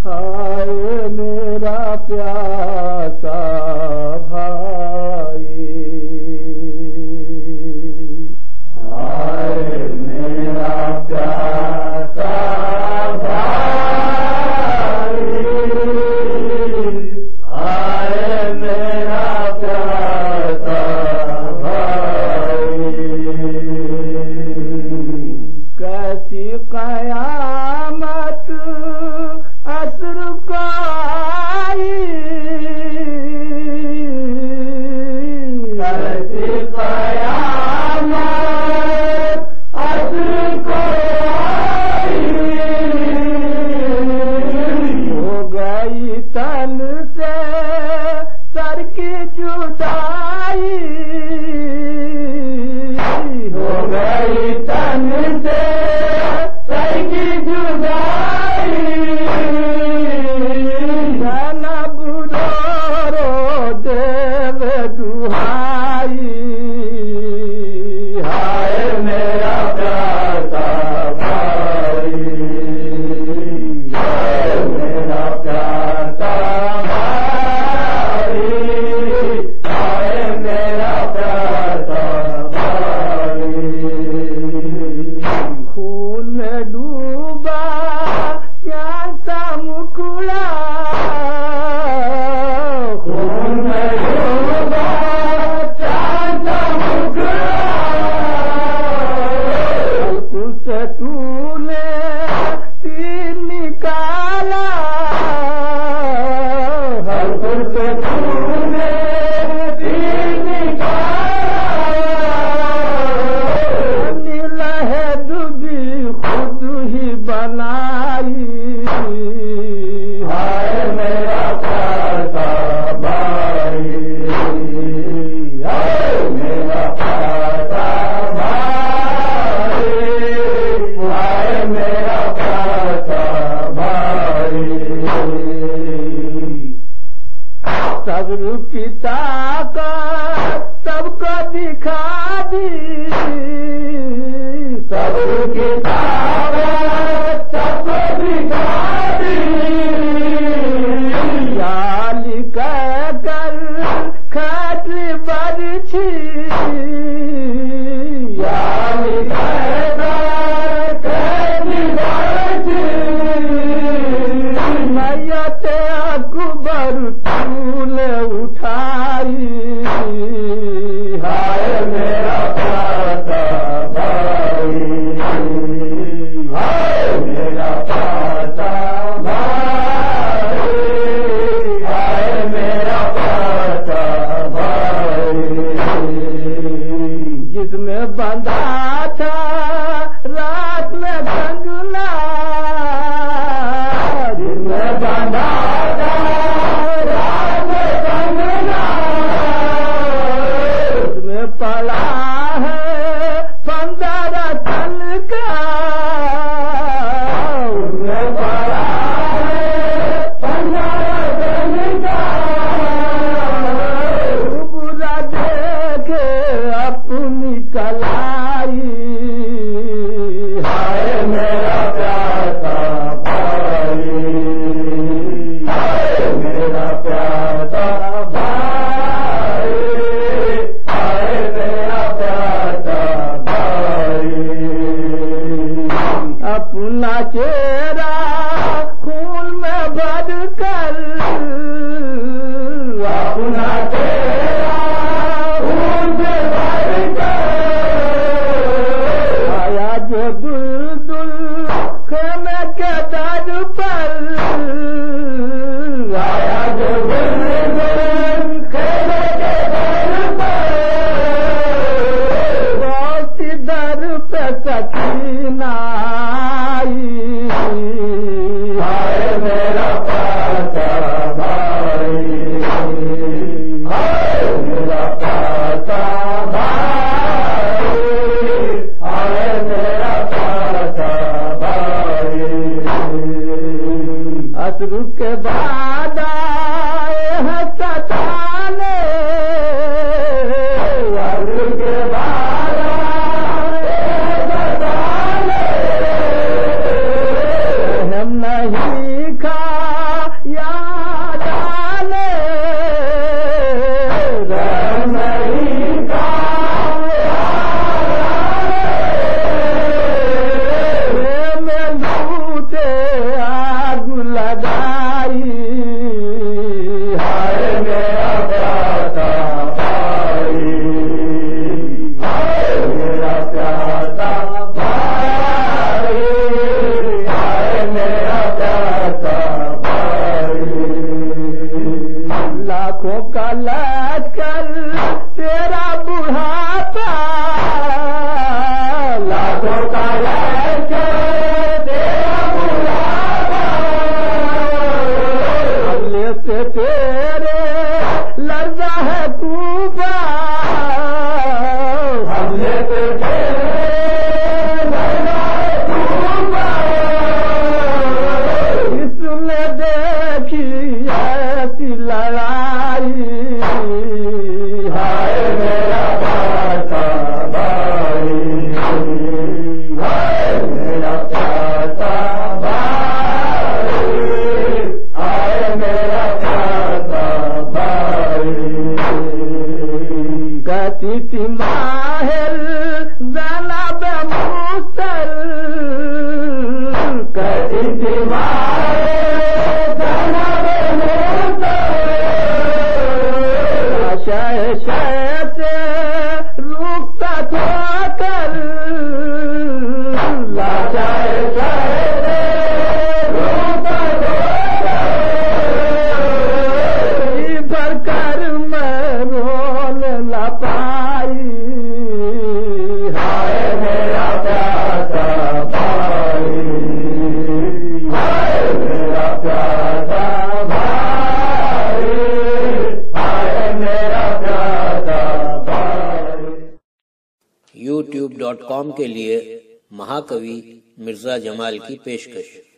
हाय मेरा प्यासा भाई, हाय मेरा प्यासा भाई, हाय मेरा प्यासा भाई, कैसी कयामत असर को आई, कैसी कयामत असर को आई, हो गई तन से सर की जुदाई, हो गई तन से सर की जुदाई, जाना बुरो रो देव दुहाई, हाय मेरा प्यासा भाई, हाय मेरा प्यासा भाई, हाय मेरा प्यासा भाई, खून में डूबा प्यासा मुखड़ा, खून में डूबा प्यासा मुखड़ा, उसे तूने तीर निकाला, उसे तूने तीर निकाला, नीलहे डूबी खुद ही बनाई, हाय मेरा प्यासा भाई, हाय मेरा प्यासा भाई, हाय मेरा प्यासा भाई, सब्र की ताकत सबको दिखा दी, सब्र की ताकत सबको दिखा दी, याल कहकर खटली बरछी, याल कहकर खटली बरछी, मैयते अकबर तूने उठाई, हाय मेरा प्यासा भाई, हाय मेरा प्यासा भाई, हाय मेरा प्यासा भाई, जिसमें बंधा था रात में कंगना, जिसमें बंधा था रात में कंगना, उसमें पड़ा है पंद्रह तन का, उसमें पड़ा है पंद्रह तन का, बुरा देखे अपनी कलाई, हाय मेरा प्यासा भाई, हाय मेरा प्यासा भाई, हाय मेरा प्यासा भाई, अपना चेहरा खून में भर कर, अपना चेहरा खून में भर कर, आया जो दुल खेमे के दर पर, आया जो दुल खेमे के दर पर, बहुत दर पे सकीना आई, हाय मेरा प्यासा भाई, हाय मेरा प्यासा भाई, हाय मेरा प्यासा भाई, असरु के बाद आए हैं सताने, असरु के बाद आए हैं सताने, हम नहीं खा देखी ऐसी लड़ाई, हाय मेरा प्यासा भाई, हाय मेरा प्यासा भाई, हाय मेरा प्यासा भाई। गति थी माहिर जनाब मुस्तर, गति थी माहिर जनाब मुस्तर, शय शय से रुकता ठोकर, लाचार शय से रुकता ठोकर, भर कर मैं रोल न पाई, हाय मेरा प्यासा भाई, हाय मेरा प्यासा भाई, हाय मेरा प्यासा भाई। youtube.com के लिए महाकवि मिर्जा जमाल की पेशकश।